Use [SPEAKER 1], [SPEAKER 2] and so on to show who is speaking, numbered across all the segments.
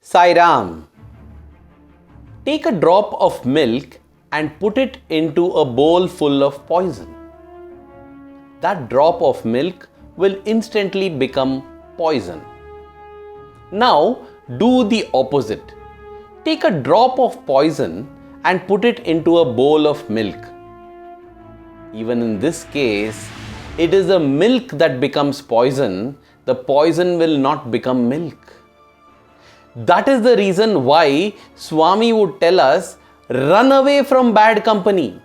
[SPEAKER 1] Sai Ram. Take a drop of milk and put it into a bowl full of poison. That drop of milk will instantly become poison. Now do the opposite. Take a drop of poison and put it into a bowl of milk. Even in this case, it is the milk that becomes poison. The poison will not become milk. That is the reason why Swami would tell us, run away from bad company.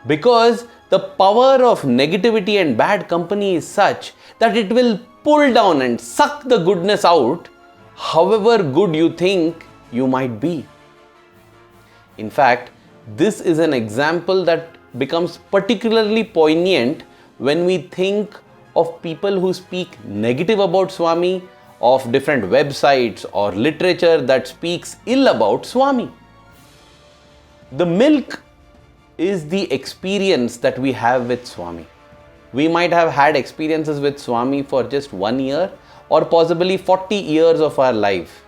[SPEAKER 1] Because the power of negativity and bad company is such that it will pull down and suck the goodness out, however good you think you might be. In fact, this is an example that becomes particularly poignant when we think of people who speak negative about Swami, of different websites or literature that speaks ill about Swami. The milk is the experience that we have with Swami. We might have had experiences with Swami for just 1 year or possibly 40 years of our life.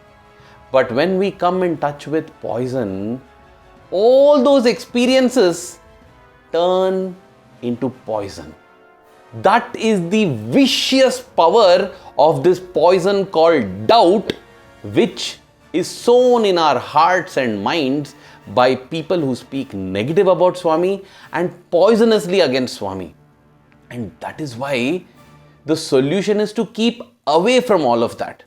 [SPEAKER 1] But when we come in touch with poison, all those experiences turn into poison. That is the vicious power of this poison called doubt, which is sown in our hearts and minds by people who speak negative about Swami and poisonously against Swami. And that is why the solution is to keep away from all of that.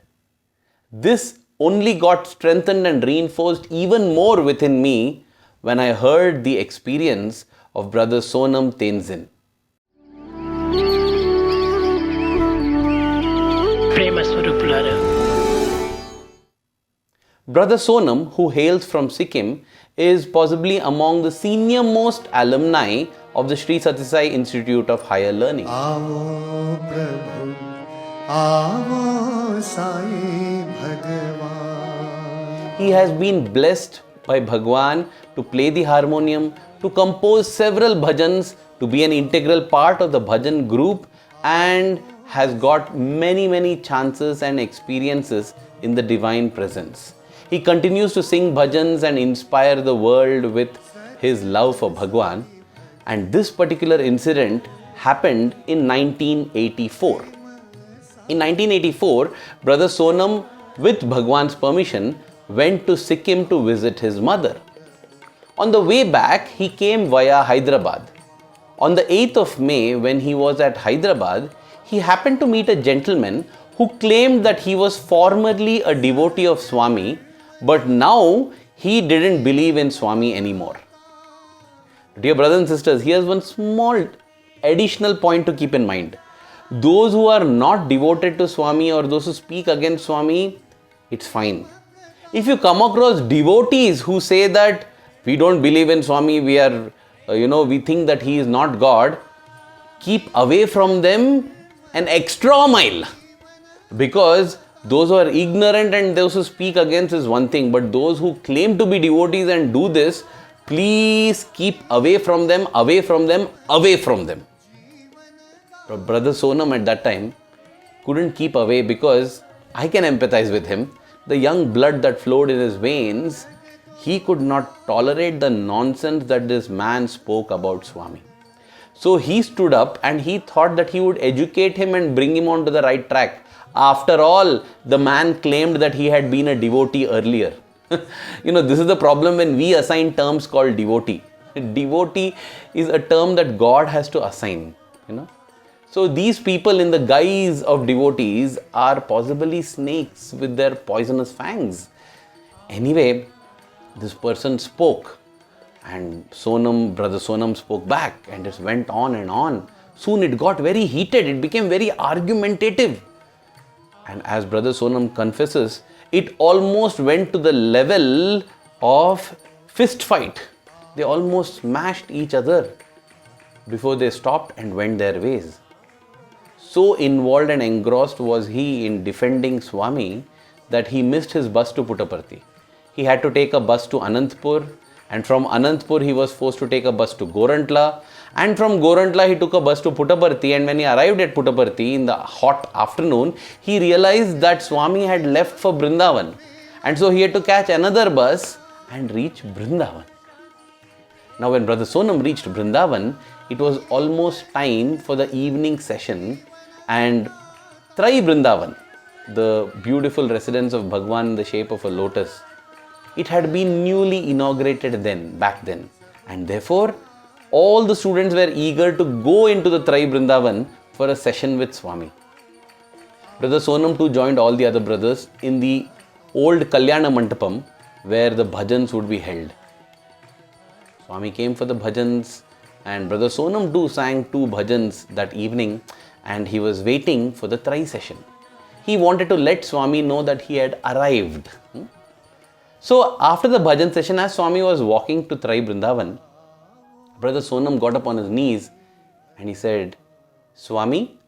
[SPEAKER 1] This only got strengthened and reinforced even more within me when I heard the experience of Brother Sunam Tenzin. Brother Sonam, who hails from Sikkim, is possibly among the senior most alumni of the Sri Sathya Sai Institute of Higher Learning. He has been blessed by Bhagwan to play the harmonium, to compose several bhajans, to be an integral part of the bhajan group, and has got many chances and experiences in the divine presence. He continues to sing bhajans and inspire the world with his love for Bhagwan. And this particular incident happened in 1984. In 1984, Brother Sonam, with Bhagwan's permission, went to Sikkim to visit his mother. On the way back, he came via Hyderabad. On the 8th of May, when he was at Hyderabad, he happened to meet a gentleman who claimed that he was formerly a devotee of Swami, but now he didn't believe in Swami anymore. Dear brothers and sisters, here's one small additional point to keep in mind. Those who are not devoted to Swami or those who speak against Swami, it's fine. If you come across devotees who say that we don't believe in Swami, we think that he is not God, keep away from them an extra mile. Because those who are ignorant and those who speak against is one thing, but those who claim to be devotees and do this, please keep away from them, away from them, away from them. But Brother Sonam at that time couldn't keep away because I can empathize with him. The young blood that flowed in his veins, he could not tolerate the nonsense that this man spoke about Swami. So he stood up and he thought that he would educate him and bring him onto the right track. After all, the man claimed that he had been a devotee earlier. This is the problem when we assign terms called devotee. Devotee is a term that God has to assign. So these people in the guise of devotees are possibly snakes with their poisonous fangs. Anyway, this person spoke and Brother Sonam spoke back, and it went on and on. Soon it got very heated, it became very argumentative. And as Brother Sonam confesses, it almost went to the level of fist fight. They almost smashed each other before they stopped and went their ways. So involved and engrossed was he in defending Swami that he missed his bus to Puttaparthi. He had to take a bus to Anantapur, and from Anantapur he was forced to take a bus to Gorantla, and from Gorantla he took a bus to Puttaparthi, and when he arrived at Puttaparthi in the hot afternoon, he realized that Swami had left for Vrindavan. And so he had to catch another bus and reach Vrindavan. Now when Brother Sonam reached Vrindavan, it was almost time for the evening session, and Trai Vrindavan, the beautiful residence of Bhagwan in the shape of a lotus, it had been newly inaugurated back then. And therefore, all the students were eager to go into the Trai Vrindavan for a session with Swami. Brother Sonam too joined all the other brothers in the old Kalyana Mandapam where the bhajans would be held. Swami came for the bhajans, and Brother Sonam too sang 2 bhajans that evening, and he was waiting for the Trai session. He wanted to let Swami know that he had arrived. So after the bhajan session, as Swami was walking to Trai Vrindavan, Brother Sonam got up on his knees and he said, Swami.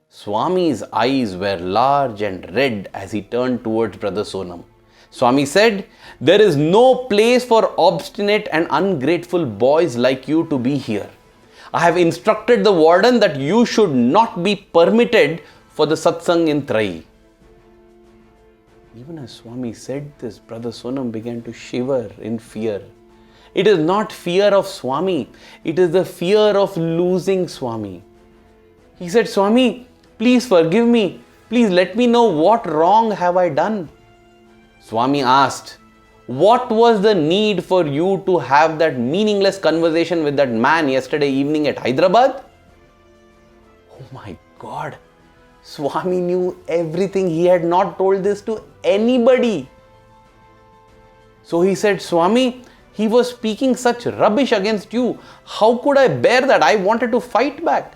[SPEAKER 1] Swami's eyes were large and red as he turned towards Brother Sonam. Swami said, there is no place for obstinate and ungrateful boys like you to be here. I have instructed the warden that you should not be permitted for the satsang in Trai. Even as Swami said this, Brother Sonam began to shiver in fear. It is not fear of Swami, it is the fear of losing Swami. He said, Swami, please forgive me. Please let me know what wrong have I done. Swami asked, what was the need for you to have that meaningless conversation with that man yesterday evening at Hyderabad? Oh my God. Swami knew everything. He had not told this to anybody. So he said, Swami, he was speaking such rubbish against you. How could I bear that? I wanted to fight back.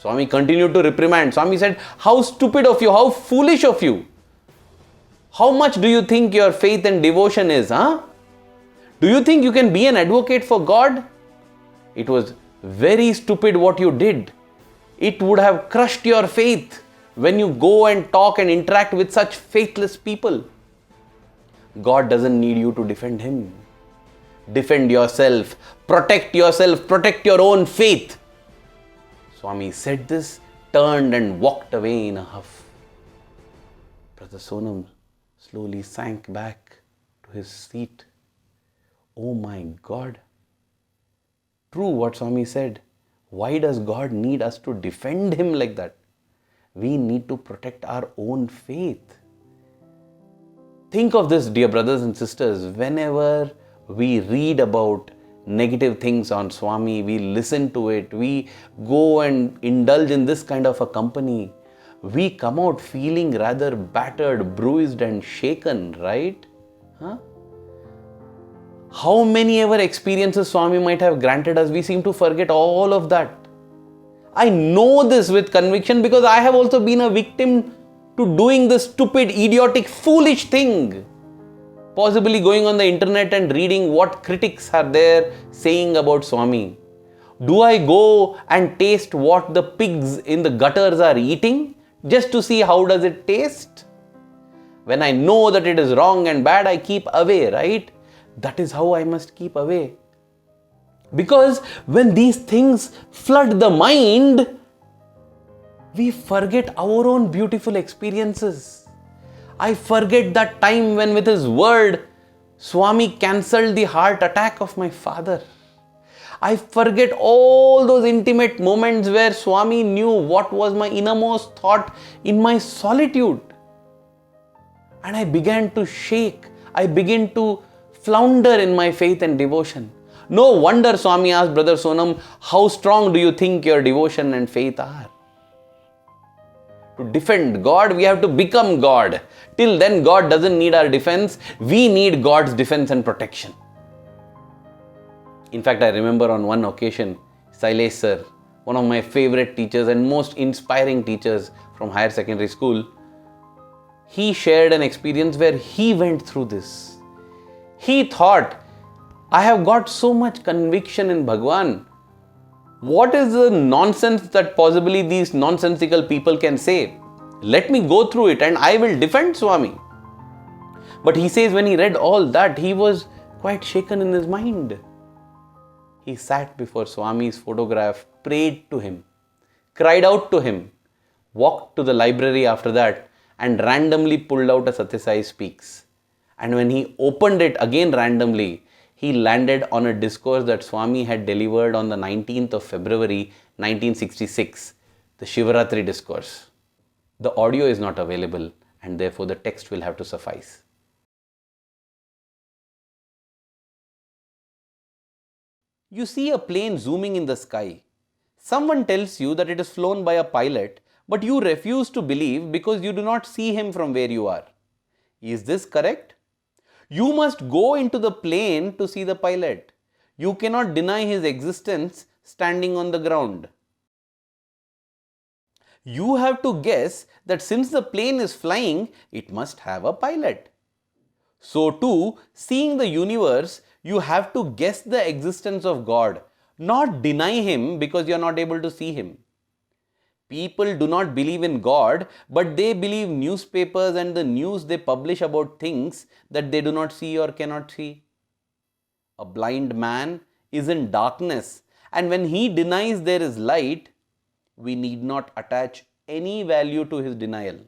[SPEAKER 1] Swami continued to reprimand. Swami said, how stupid of you, how foolish of you. How much do you think your faith and devotion is, huh? Do you think you can be an advocate for God? It was very stupid what you did. It would have crushed your faith when you go and talk and interact with such faithless people. God doesn't need you to defend Him. Defend yourself, protect your own faith. Swami said this, turned and walked away in a huff. Brother Sonam slowly sank back to his seat. Oh my God. True what Swami said. Why does God need us to defend Him like that? We need to protect our own faith. Think of this, dear brothers and sisters. Whenever we read about negative things on Swami, we listen to it, we go and indulge in this kind of a company, we come out feeling rather battered, bruised and shaken, right? How many ever experiences Swami might have granted us, we seem to forget all of that. I know this with conviction because I have also been a victim to doing this stupid, idiotic, foolish thing. Possibly going on the internet and reading what critics are there saying about Swami. Do I go and taste what the pigs in the gutters are eating just to see how does it taste? When I know that it is wrong and bad, I keep away, right? That is how I must keep away. Because when these things flood the mind, we forget our own beautiful experiences. I forget that time when with his word, Swami cancelled the heart attack of my father. I forget all those intimate moments where Swami knew what was my innermost thought in my solitude. And I began to shake. I began to flounder in my faith and devotion. No wonder Swami asked Brother Sonam, how strong do you think your devotion and faith are? To defend God, we have to become God. Till then, God doesn't need our defense. We need God's defense and protection. In fact, I remember on one occasion, Sailesh sir, one of my favorite teachers and most inspiring teachers from higher secondary school, he shared an experience where he went through this. He thought, I have got so much conviction in Bhagwan. What is the nonsense that possibly these nonsensical people can say? Let me go through it and I will defend Swami. But he says when he read all that, he was quite shaken in his mind. He sat before Swami's photograph, prayed to him, cried out to him, walked to the library after that and randomly pulled out a Sathya Sai Speaks. And when he opened it again randomly, he landed on a discourse that Swami had delivered on the 19th of February 1966, the Shivaratri discourse. The audio is not available and therefore the text will have to suffice. You see a plane zooming in the sky. Someone tells you that it is flown by a pilot, but you refuse to believe because you do not see him from where you are. Is this correct? You must go into the plane to see the pilot. You cannot deny his existence standing on the ground. You have to guess that since the plane is flying, it must have a pilot. So too, seeing the universe, you have to guess the existence of God, not deny him because you are not able to see him. People do not believe in God, but they believe newspapers and the news they publish about things that they do not see or cannot see. A blind man is in darkness, and when he denies there is light, we need not attach any value to his denial.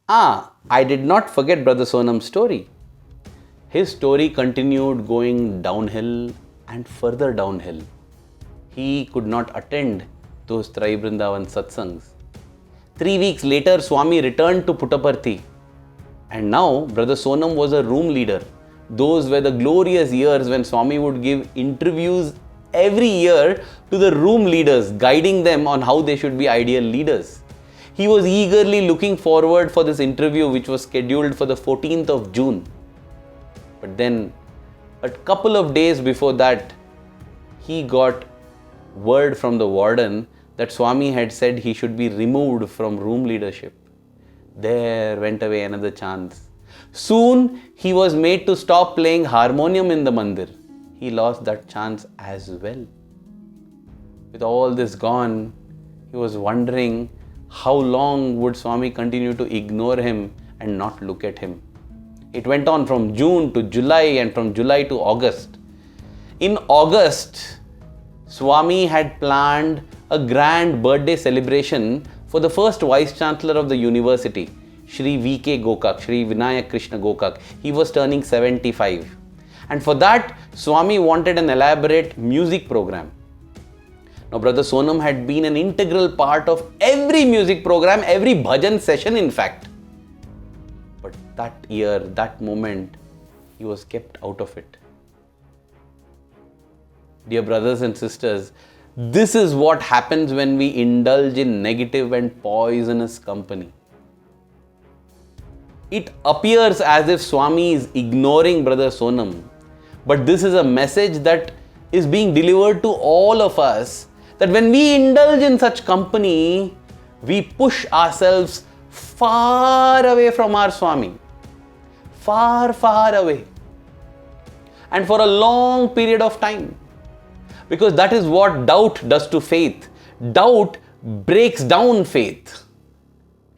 [SPEAKER 1] I did not forget Brother Sonam's story. His story continued going downhill and further downhill. He could not attend those Trai Vrindavan satsangs. 3 weeks later, Swami returned to Puttaparthi. And now, Brother Sonam was a room leader. Those were the glorious years when Swami would give interviews every year to the room leaders, guiding them on how they should be ideal leaders. He was eagerly looking forward for this interview, which was scheduled for the 14th of June. But then, a couple of days before that, he got word from the warden that Swami had said he should be removed from room leadership. There went away another chance. Soon, he was made to stop playing harmonium in the mandir. He lost that chance as well. With all this gone, he was wondering how long would Swami continue to ignore him and not look at him. It went on from June to July and from July to August. In August, Swami had planned a grand birthday celebration for the first Vice Chancellor of the university, Shri V.K. Gokak, Shri Vinayak Krishna Gokak. He was turning 75. And for that, Swami wanted an elaborate music program. Now, Brother Sonam had been an integral part of every music program, every bhajan session in fact. But that year, that moment, he was kept out of it. Dear brothers and sisters, this is what happens when we indulge in negative and poisonous company. It appears as if Swami is ignoring Brother Sonam, but this is a message that is being delivered to all of us, that when we indulge in such company, we push ourselves far away from our Swami. Far, far away. And for a long period of time. Because that is what doubt does to faith. Doubt breaks down faith.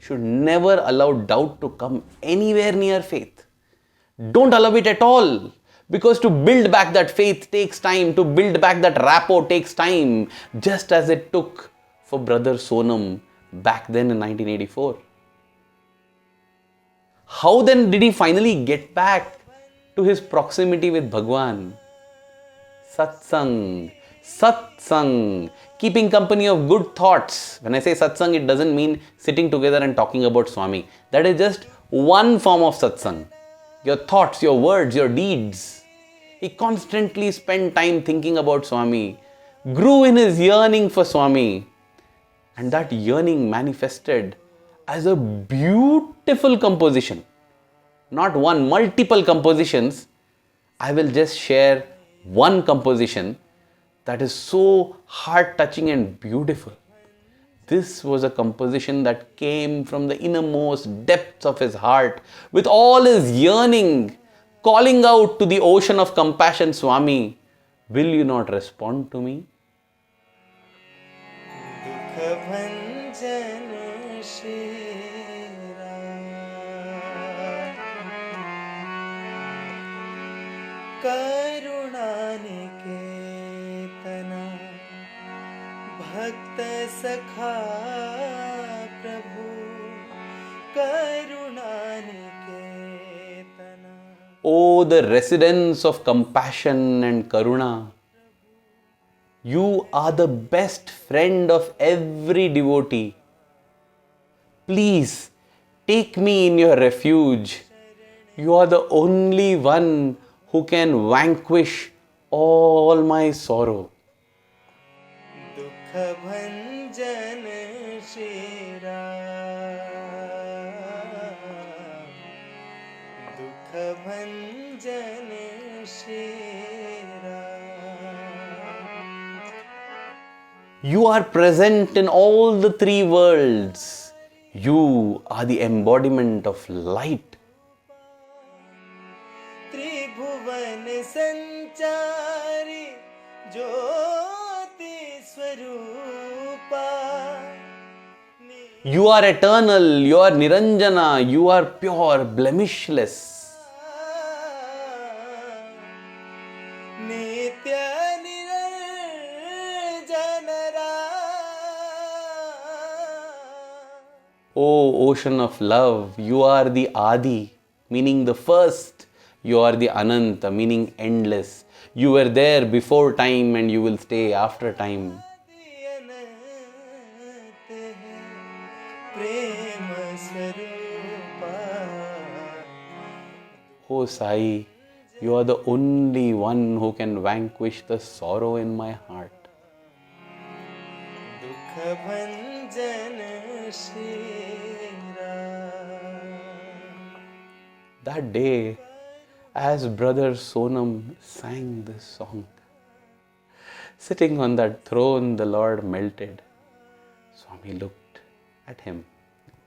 [SPEAKER 1] Should never allow doubt to come anywhere near faith. Don't allow it at all. Because to build back that faith takes time. To build back that rapport takes time. Just as it took for Brother Sonam back then in 1984. How then did he finally get back to his proximity with Bhagwan? Satsang. Satsang. Keeping company of good thoughts. When I say satsang, it doesn't mean sitting together and talking about Swami. That is just one form of satsang. Your thoughts, your words, your deeds. He constantly spent time thinking about Swami, grew in his yearning for Swami, and that yearning manifested as a beautiful composition. Not one, multiple compositions. I will just share one composition that is so heart-touching and beautiful. This was a composition that came from the innermost depths of his heart, with all his yearning, calling out to the ocean of compassion, Swami, will you not respond to me?
[SPEAKER 2] भक्त सखा प्रभु
[SPEAKER 1] O the residence of compassion and karuna, you are the best friend of every devotee. Please take me in your refuge. You are the only one who can vanquish all my sorrow.
[SPEAKER 2] Dukha bhanjan Shri Ram, Dukha bhanjan Shri Ram.
[SPEAKER 1] You are present in all the three worlds. You are the embodiment of light.
[SPEAKER 2] Tribhuvan sanchari Jyoti Swarupa.
[SPEAKER 1] You are eternal, you are Niranjana, you are pure, blemishless.
[SPEAKER 2] Nitya Niranjana.
[SPEAKER 1] O ocean of love, you are the Adi, meaning the first. You are the Ananta, meaning endless. You were there before time and you will stay after time. O Sai, you are the only one who can vanquish the sorrow in my heart.
[SPEAKER 2] Dukha bhanjan Shri Ram.
[SPEAKER 1] That day, as brother Sonam sang this song, sitting on that throne, the Lord melted. Swami looked at him,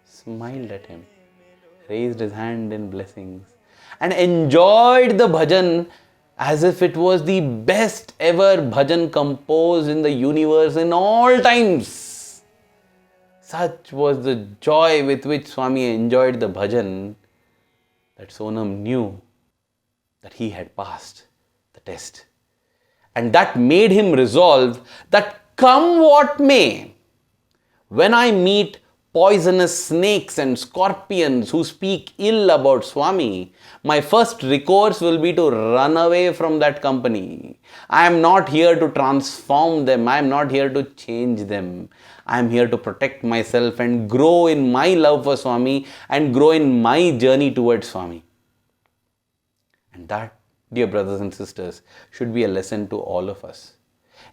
[SPEAKER 1] smiled at him, raised his hand in blessings, and enjoyed the bhajan as if it was the best ever bhajan composed in the universe in all times. Such was the joy with which Swami enjoyed the bhajan that Sonam knew that he had passed the test. And that made him resolve that come what may, when I meet poisonous snakes and scorpions who speak ill about Swami, my first recourse will be to run away from that company. I am not here to transform them. I am not here to change them. I am here to protect myself and grow in my love for Swami and grow in my journey towards Swami. And that, dear brothers and sisters, should be a lesson to all of us.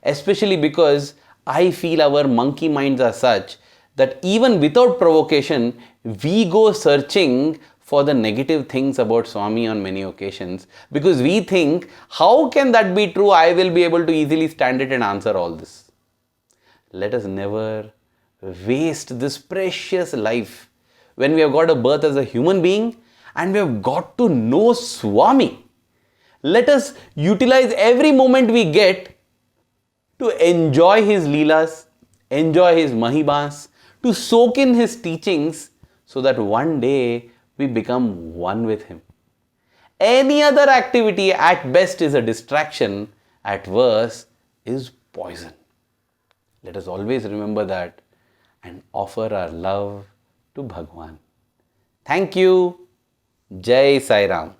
[SPEAKER 1] Especially because I feel our monkey minds are such that even without provocation, we go searching for the negative things about Swami on many occasions because we think, how can that be true? I will be able to easily stand it and answer all this. Let us never waste this precious life when we have got a birth as a human being and we have got to know Swami. Let us utilize every moment we get to enjoy his leelas, enjoy his mahibas, to soak in his teachings so that one day we become one with him. Any other activity at best is a distraction, at worst is poison. Let us always remember that and offer our love to Bhagwan. Thank you. Jai Sai Ram.